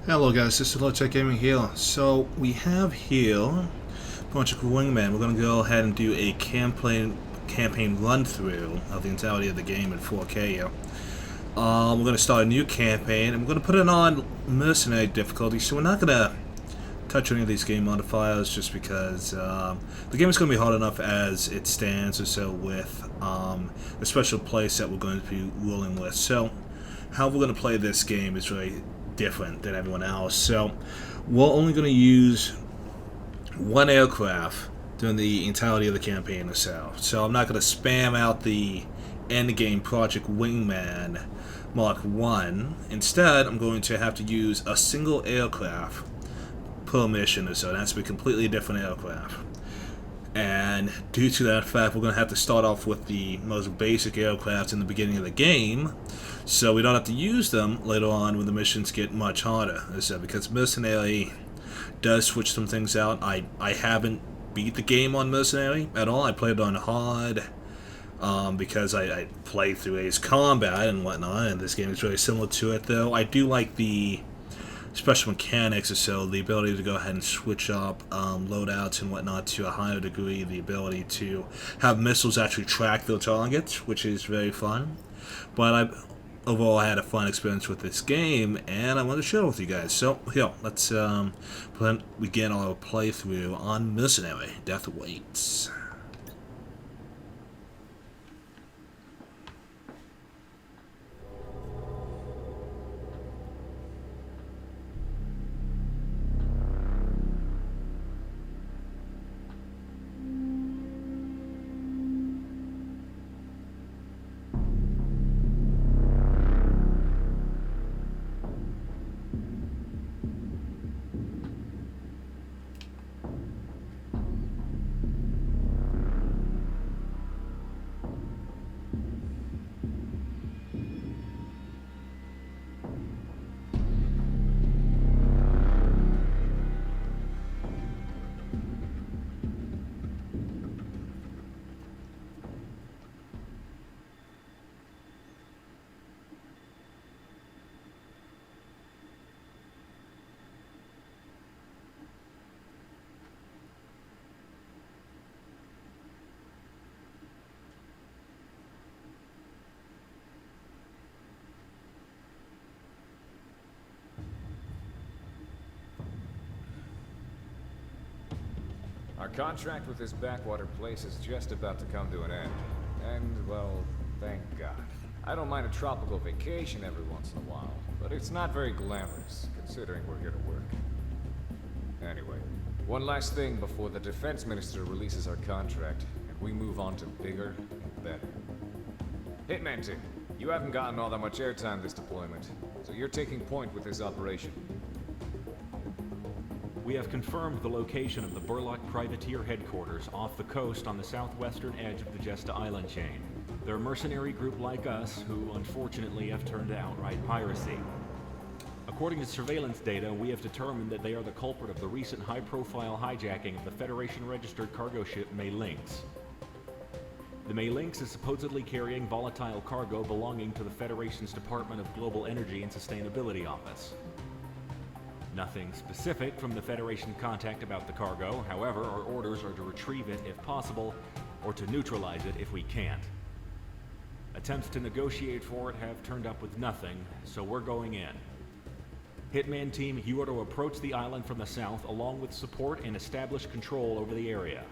Hello guys, this is Lotech Gaming here. So we have here Project Wingman. We're going to go ahead and do a campaign run through of the entirety of the game in 4K here. We're going to start a new campaign and we're going to put it on Mercenary difficulty. So we're not going to touch any of these game modifiers just because the game is going to be hard enough as it stands, or so with the special place that we're going to be ruling with. So how we're going to play this game is really different than everyone else. So we're only going to use one aircraft during the entirety of the campaign or so. So I'm not going to spam out the end game Project Wingman Mark 1. Instead, I'm going to have to use a single aircraft per mission or so. It has to be a completely different aircraft. And due to that fact, we're going to have to start off with the most basic aircraft in the beginning of the game, so we don't have to use them later on when the missions get much harder. So because Mercenary does switch some things out. I haven't beat the game on Mercenary at all. I played it on hard because I played through Ace Combat and whatnot, and this game is really similar to it, though. I do like the special mechanics, or so the ability to go ahead and switch up loadouts and whatnot to a higher degree, the ability to have missiles actually track their targets, which is very fun. But overall I had a fun experience with this game and I want to share it with you guys. So here, let's begin our playthrough on Mercenary. Death Awaits. Our contract with this backwater place is just about to come to an end. And, well, thank God. I don't mind a tropical vacation every once in a while, but it's not very glamorous, considering we're here to work. Anyway, one last thing before the defense minister releases our contract, and we move on to bigger and better. Hitman team, you haven't gotten all that much airtime this deployment, so you're taking point with this operation. We have confirmed the location of the Burlock Privateer headquarters off the coast on the southwestern edge of the Jesta Island chain. They're a mercenary group like us who, unfortunately, have turned to outright piracy. According to surveillance data, we have determined that they are the culprit of the recent high-profile hijacking of the Federation-registered cargo ship May Lynx. The May Lynx is supposedly carrying volatile cargo belonging to the Federation's Department of Global Energy and Sustainability Office. Nothing specific from the Federation contact about the cargo. However, our orders are to retrieve it if possible, or to neutralize it if we can't. Attempts to negotiate for it have turned up with nothing, so we're going in. Hitman team, you are to approach the island from the south along with support and establish control over the area.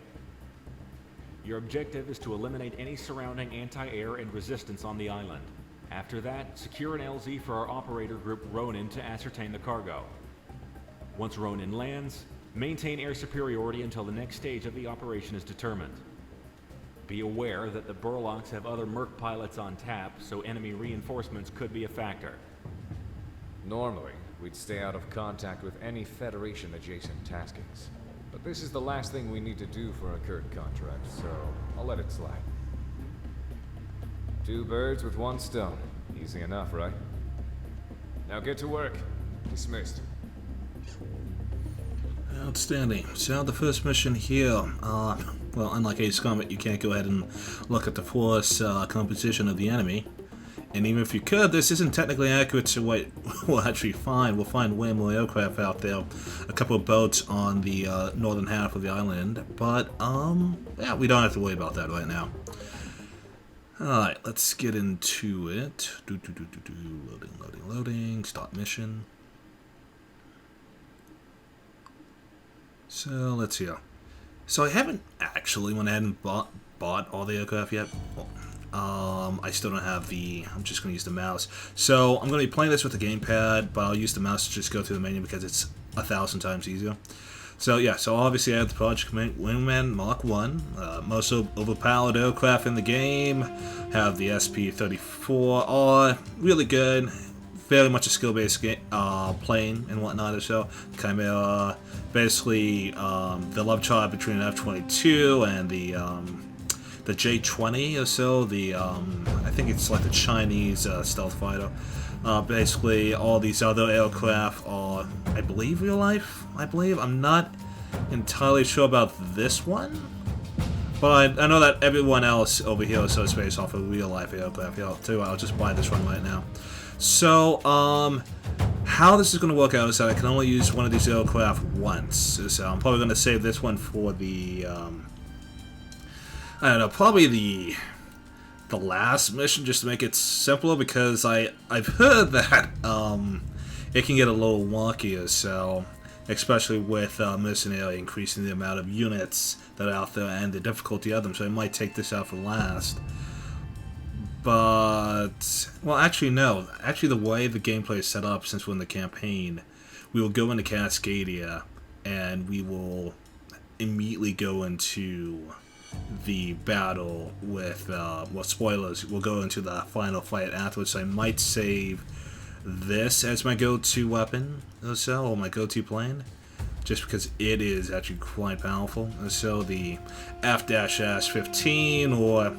Your objective is to eliminate any surrounding anti-air and resistance on the island. After that, secure an LZ for our operator group Ronin to ascertain the cargo. Once Ronin lands, maintain air superiority until the next stage of the operation is determined. Be aware that the Burlocks have other Merc pilots on tap, so enemy reinforcements could be a factor. Normally, we'd stay out of contact with any Federation-adjacent taskings. But this is the last thing we need to do for our current contract, so I'll let it slide. Two birds with one stone. Easy enough, right? Now get to work. Dismissed. Outstanding. So the first mission here, well, unlike Ace Combat, you can't go ahead and look at the force composition of the enemy. And even if you could, this isn't technically accurate to what we'll actually find. We'll find way more aircraft out there. A couple of boats on the northern half of the island. But, yeah, we don't have to worry about that right now. Alright, let's get into it. Loading. Start mission. So, let's see. So I haven't actually went ahead and bought all the aircraft yet. I still don't have the... I'm just going to use the mouse. So I'm going to be playing this with the gamepad, but I'll use the mouse to just go through the menu because it's 1,000 times easier. So yeah, so obviously I have the Project Wingman Mark 1. Most overpowered aircraft in the game. Have the SP-34R. Really good. Very much a skill-based plane and whatnot or so. Chimera. Basically, the love child between an F-22 and the J-20 or so, I think it's like the Chinese stealth fighter. Basically, all these other aircraft are, I believe, real life. I'm not entirely sure about this one, but I know that everyone else over here is based off of real life aircraft. Yeah, I'll just buy this one right now. So, how this is going to work out is that I can only use one of these aircraft once. So I'm probably going to save this one for the, I don't know, probably the last mission, just to make it simpler, because I've heard that it can get a little wonky or so, especially with Mercenary increasing the amount of units that are out there and the difficulty of them, so I might take this out for last. But, well, actually no. Actually, the way the gameplay is set up, since we're in the campaign, we will go into Cascadia, and we will immediately go into the battle with, well, spoilers, we'll go into the final fight afterwards, so I might save this as my go-to weapon, or so, or my go-to plane, just because it is actually quite powerful. And so the F-15, or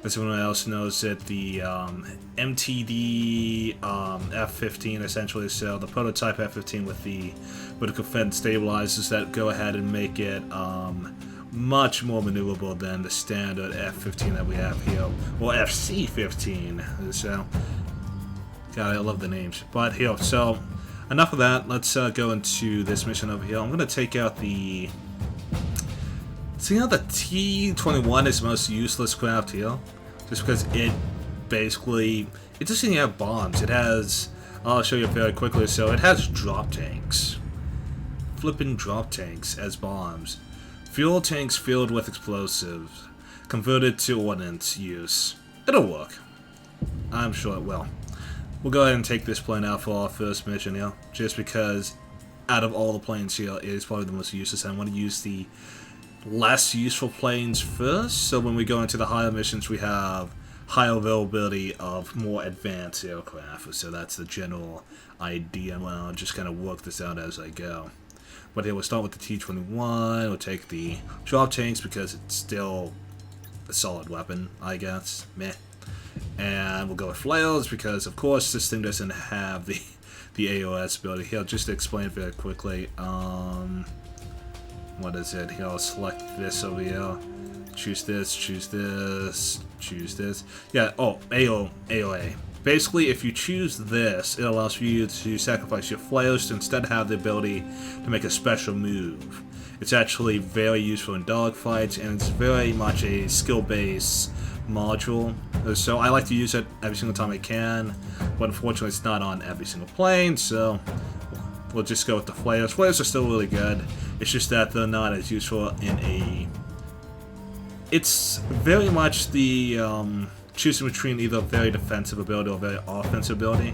as everyone else knows it, the MTD F-15, essentially, so the prototype F-15 with the vertical fin stabilizers that go ahead and make it much more maneuverable than the standard F-15 that we have here, or FC-15. So, God, I love the names. But here, so enough of that. Let's go into this mission over here. I'm going to take out the... See how the T-21 is the most useless craft here? Just because it basically... It doesn't even have bombs. It has... I'll show you very quickly. So it has drop tanks. Flipping drop tanks as bombs. Fuel tanks filled with explosives. Converted to ordnance use. It'll work. I'm sure it will. We'll go ahead and take this plane out for our first mission here. Just because out of all the planes here, it is probably the most useless. I want to use the less useful planes first, so when we go into the higher missions we have higher availability of more advanced aircraft. So that's the general idea, and I'll just kind of work this out as I go. But here we'll start with the T-21, we'll take the drop tanks because it's still a solid weapon, I guess. Meh. And we'll go with flails because of course this thing doesn't have the AOS ability. Here, just to explain very quickly, what is it? Here, I'll select this over here. Choose this, choose this, choose this. Yeah, oh, AOA. Basically, if you choose this, it allows for you to sacrifice your flails to instead have the ability to make a special move. It's actually very useful in dogfights, and it's very much a skill-based module. So I like to use it every single time I can, but unfortunately it's not on every single plane, so we'll just go with the flares. Flares are still really good. It's just that they're not as useful in a... It's very much the choosing between either a very defensive ability or a very offensive ability.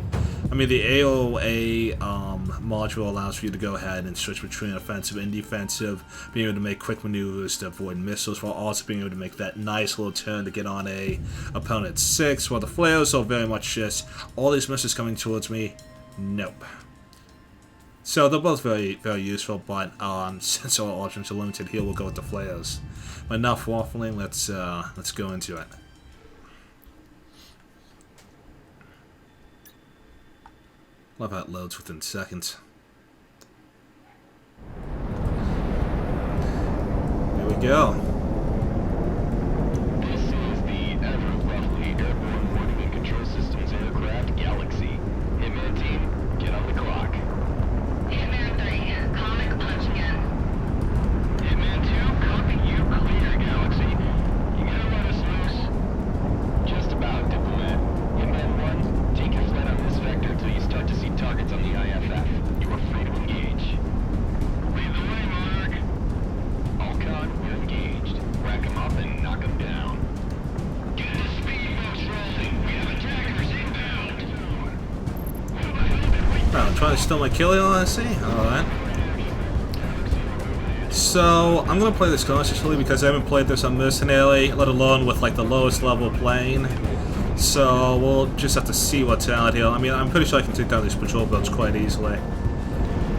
I mean, the AOA module allows for you to go ahead and switch between offensive and defensive, being able to make quick maneuvers to avoid missiles, while also being able to make that nice little turn to get on a opponent's 6, while the flares are very much just, all these missiles coming towards me, nope. So they're both very, very useful, but since our options are limited here, we'll go with the flares. But enough waffling, let's go into it. Love how it loads within seconds. Here we go. This is the ever lovely airborne warning and control systems Oh, trying to steal my kill, I see. Alright. So, I'm gonna play this cautiously because I haven't played this on Mercenary, let alone with like the lowest level plane. So, we'll just have to see what's out here. I mean, I'm pretty sure I can take down these patrol boats quite easily.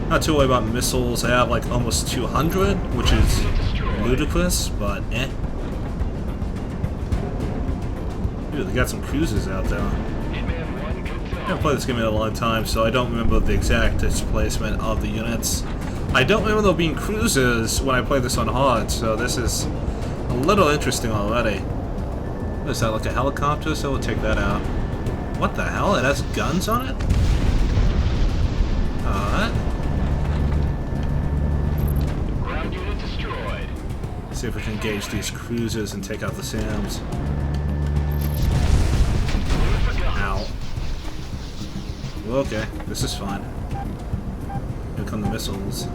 Not too worried about missiles. I have like almost 200, which is ludicrous, but eh. Dude, they got some cruisers out there. I haven't played this game in a long time, so I don't remember the exact displacement of the units. I don't remember there being cruisers when I played this on hard, so this is a little interesting already. What is that, like a helicopter? So we'll take that out. What the hell? It has guns on it? Alright. Ground unit destroyed. See if we can engage these cruisers and take out the SAMs. Ow. Okay, this is fine. Here come the missiles.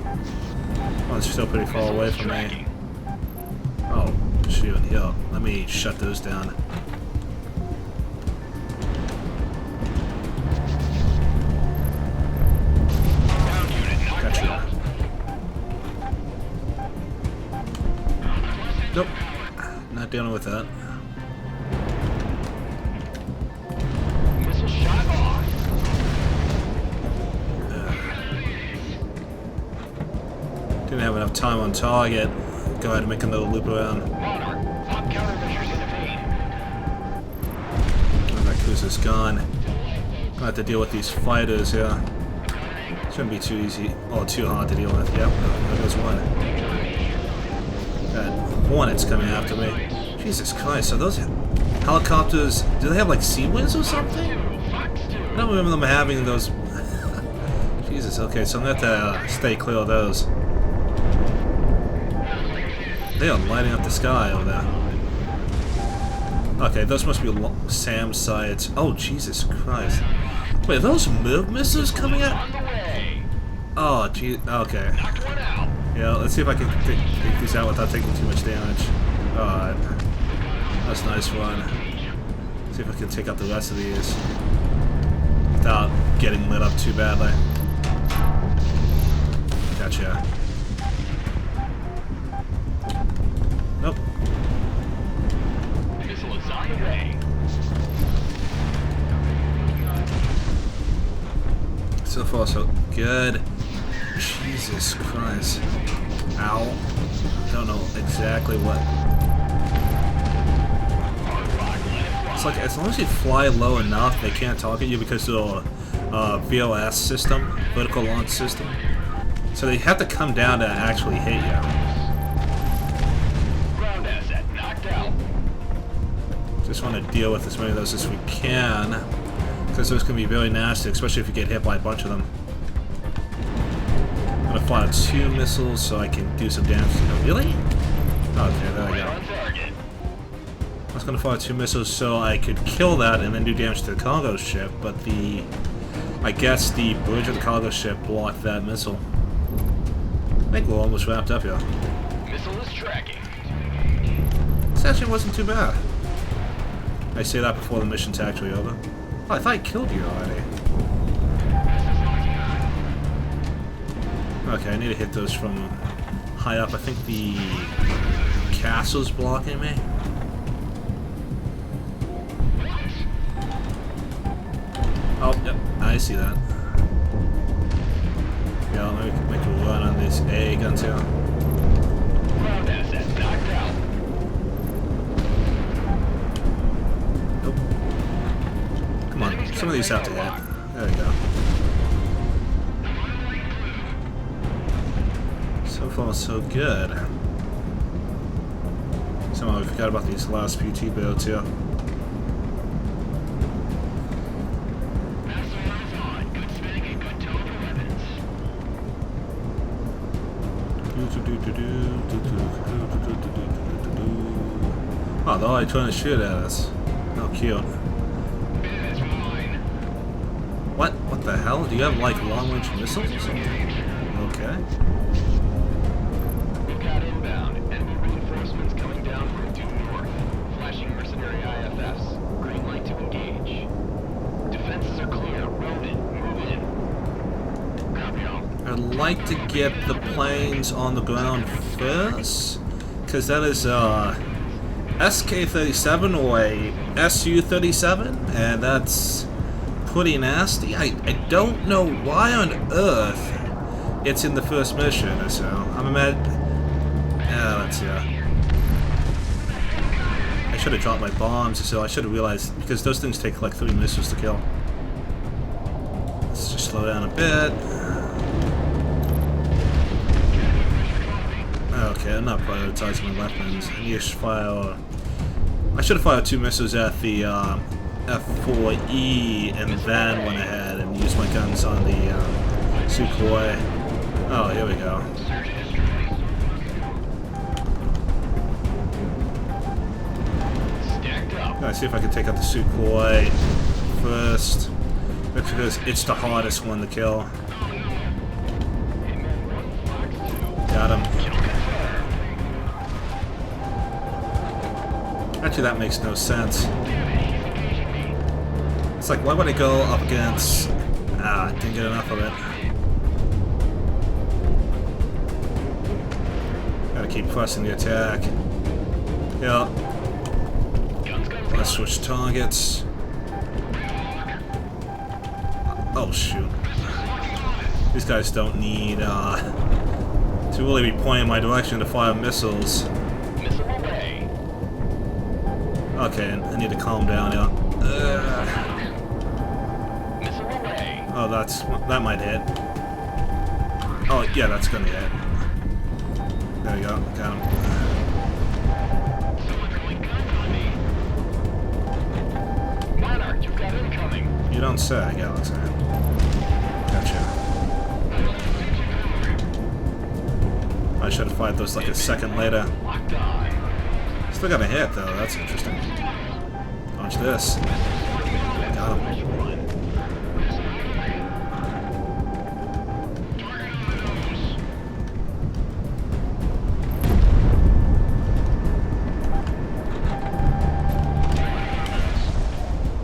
Oh, it's still pretty far away from me. Oh, shoot, yo, let me shut those down. Gotcha. Nope, not dealing with that. Missile shot off. Didn't have enough time on target. Go ahead and make another loop around. Monarch, top countermeasures in the vein. Oh, that cruiser's gone. Gonna have to deal with these fighters here. Shouldn't be too easy, or too hard to deal with. Yep, there goes one. Got hornets coming after me. Jesus Christ, are those helicopters, do they have like sea wings or something? I don't remember them having those. Jesus, okay, so I'm gonna have to stay clear of those. They are lighting up the sky over there. Okay, those must be SAM sites. Oh, Jesus Christ. Wait, are those MIRV missiles coming out? Oh, gee. Okay. Yeah, let's see if I can take these out without taking too much damage. Alright. That's a nice one. See if I can take out the rest of these without getting lit up too badly. Gotcha. Nope. Missile is on the way. So far, so good. Jesus Christ. Ow. Don't know exactly what. It's like, as long as you fly low enough, they can't target you because of the VLS system, vertical launch system. So they have to come down to actually hit you. Ground asset knocked out. Just want to deal with as many of those as we can, because those can be very nasty, especially if you get hit by a bunch of them. I'm gonna fire 2 missiles so I can do some damage. Oh, really? Okay, there we go. I was gonna fire 2 missiles so I could kill that and then do damage to the cargo ship, but I guess the bridge of the cargo ship blocked that missile. I think we're almost wrapped up here. Missile is tracking. This actually wasn't too bad. I say that before the mission's actually over. Oh, I thought I killed you already. Okay, I need to hit those from high up. I think the castle's blocking me. Oh, yep, I see that. Yeah, let me make a run on these A guns here. Ground asset knocked out. Nope. Come on, some of these have to hit. There we go. So far, so good. Somehow we forgot about these last few T-boats here. Oh, they're already trying to shoot at us. How cute. What? What the hell? Do you have like long-range missiles or something? Okay. We've got inbound. Enemy reinforcements coming down from due north. Flashing mercenary IFFs. Green light to engage. Defenses are clear. Rounded. Move in. I'd like to get the planes on the ground first, because that is SK-37 or a SU-37, and that's pretty nasty. I don't know why on earth it's in the first mission, so I'm let's see. I should have dropped my bombs, so I should have realized, because those things take like 3 missiles to kill. Let's just slow down a bit. Okay, I'm not prioritizing my weapons. I need to fire. I should have fired 2 missiles at the F4E and then went ahead and used my guns on the Sukhoi. Oh, here we go. Let's see if I can take out the Sukhoi first. Because it's the hardest one to kill. Got him. Actually, that makes no sense. It's like, why would I go up against... I didn't get enough of it. Gotta keep pressing the attack. Yeah. Let's switch targets. Oh, shoot. These guys don't need to really be pointing my direction to fire missiles. Okay, I need to calm down, yeah. Oh, that might hit. Oh, yeah, that's gonna hit. There we go, got him. You don't say, Galaxy. Gotcha. I should have fired those like a second later. Still got a hit though, that's interesting. Watch this. Got him.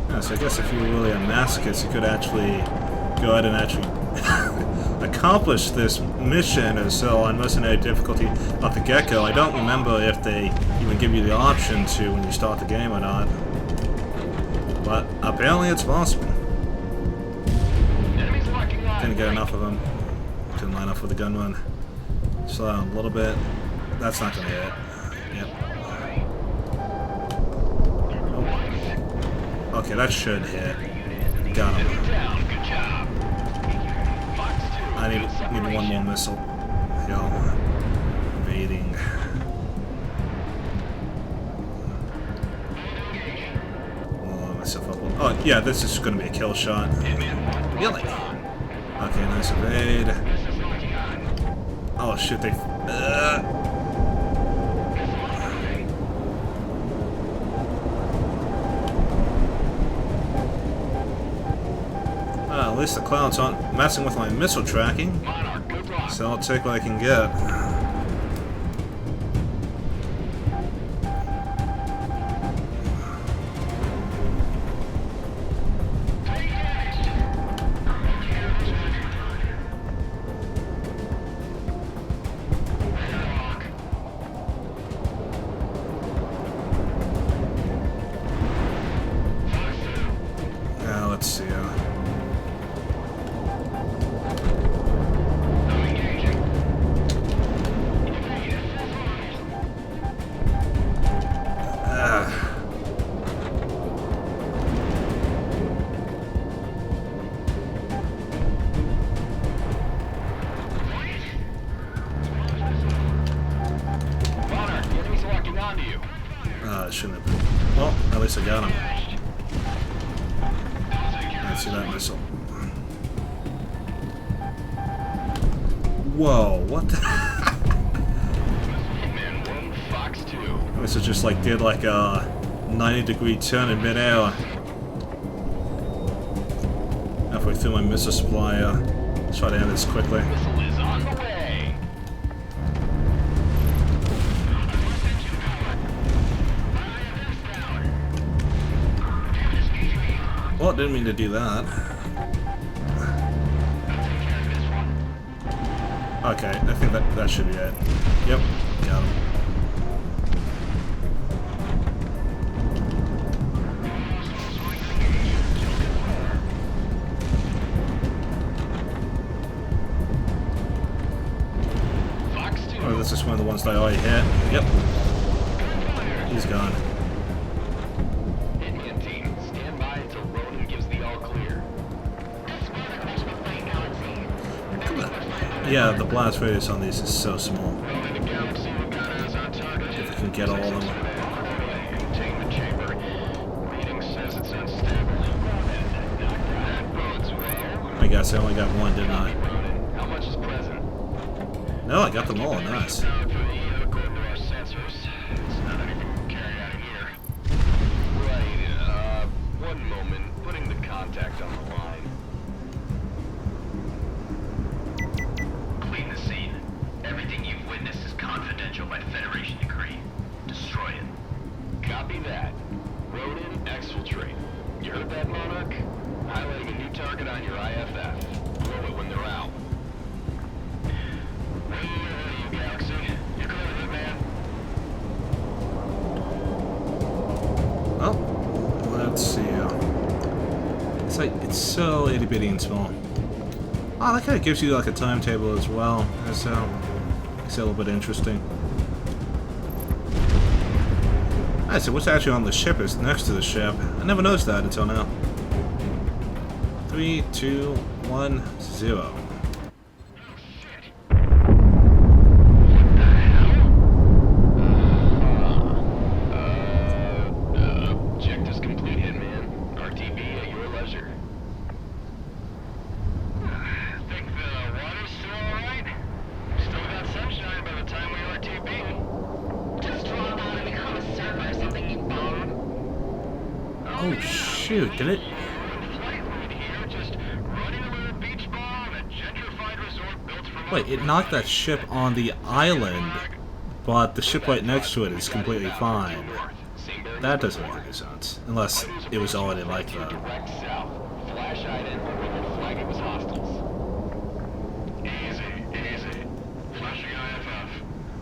Yeah, so I guess if you were really a masochist, you could actually go ahead and actually accomplish this mission or so on mercenary difficulty at the get-go. I don't remember if they even give you the option to when you start the game or not. But apparently it's possible. Didn't get enough of them. Couldn't line up with the gun run. Slow down a little bit. That's not gonna hit. Yep. Oh. Okay, that should hit. Got him. I need one more missile. Yo. Evading. Blow myself up. Oh, yeah, this is going to be a kill shot. Really? Okay, nice evade. Oh, shit, they... At least the clouds aren't messing with my missile tracking, so I'll take what I can get. Let's see. Shouldn't have been. Well, at least I got him. I see that missile. Whoa, what the? This is just like did like a 90-degree turn in midair. Halfway through my missile supply, let's try to end this quickly. Well, didn't mean to do that. Okay, I think that should be it. Yep, got him. Oh, this is one of the ones that I already hit. Yep. He's gone. Wingman team, stand by until Ronan gives the all clear. Yeah, the blast radius on these is so small. Ronan, the galaxy, we've got eyes on target. If we can get all of them. Containment chamber. Reading says it's unstable. That bodes well. I guess I only got one, didn't I? Ronan, how much is present? No, I got them all. Nice. According to our sensors, it's not anything we can carry out of here. Right, one moment. Putting the contact on the line. Clean the scene. Everything you've witnessed is confidential by Federation decree. Destroy it. Copy that. Ronan, exfiltrate. You heard that, Monarch? Highlighting a new target on your IFF. Blow it when they're out. You Galaxy. You clear it, man. Well, let's see. It's like, it's so itty bitty and small. Oh, that kind of gives you like a timetable as well. That's makes it a little bit interesting. Alright, so what's actually on the ship is next to the ship. I never noticed that until now. 3, 2, 1, 0. Objectives complete, Hitman. RTB at your leisure. Think the water's still alright? Still got sunshine by the time we RTB. Just drop out and become a server or something, you bum. Oh shoot, did it? Wait, it knocked that ship on the island, but the ship right next to it is completely fine. That doesn't make any sense. Unless it was already like that. Direct south. Flash item. Flag it was hostiles. Easy, easy. Flashing IFF.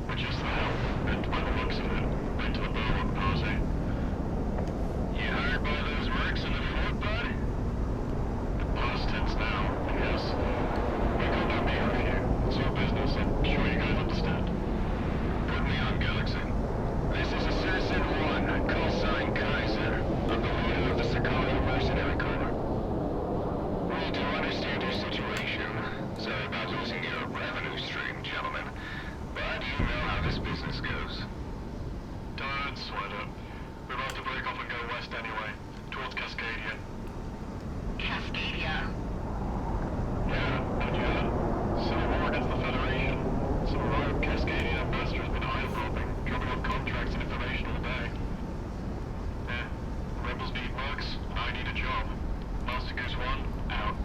We're just there. And by the looks of it, went to the Berwick posse. You hired by those mercs in the fort, bud? The past tense now. Yes. We could not be here. It's your business. I'm sure you guys understand. Put me on, Galaxy. This is a Citizen 1, call sign Kaiser, of the leader of the Sakali Mercenary Corps. We do understand your situation. Sorry about losing your revenue stream, gentlemen. But you know how this business goes. Don't sweat it. We're about to break off and go west anyway, towards Cascadia. Cascadia. Yeah, not yet. Civil war against the Federation. Some rogue Cascadian ambassador's been eye-popping, drumming up contracts and information all day. Yeah, rebels need mercs, and I need a job. Master Goose 1, out.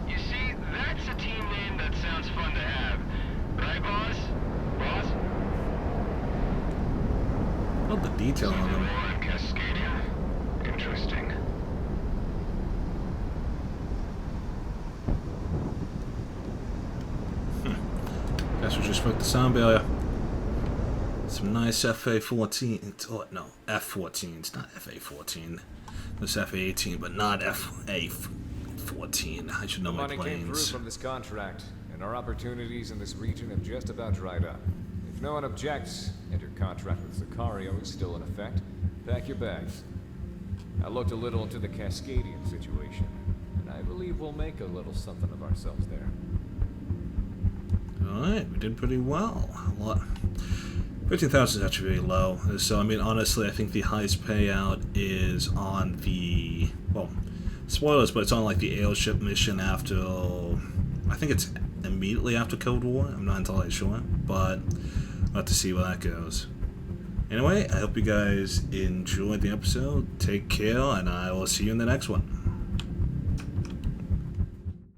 You see, that's a team name that sounds fun to have. Right, boss? Boss? Love the detail on them. War in Cascadia. Interesting. Guess we just broke the sound barrier. Some nice FA-14. Oh, no, F-14s, not FA-14. This FA-18, but not FA-14. I should know my Money came through planes. from this contract, and our opportunities in this region have just about dried up. If no one objects, and your contract with Sicario is still in effect, pack your bags. I looked a little into the Cascadian situation, and I believe we'll make a little something of ourselves there. Alright, we did pretty well. 15,000 is actually really low. So, I mean, honestly, I think the highest payout is on the... Well, spoilers, but it's on, like, the airship mission after... I think it's immediately after Cold War. I'm not entirely sure, but we'll have to see where that goes. Anyway, I hope you guys enjoyed the episode. Take care, and I will see you in the next one.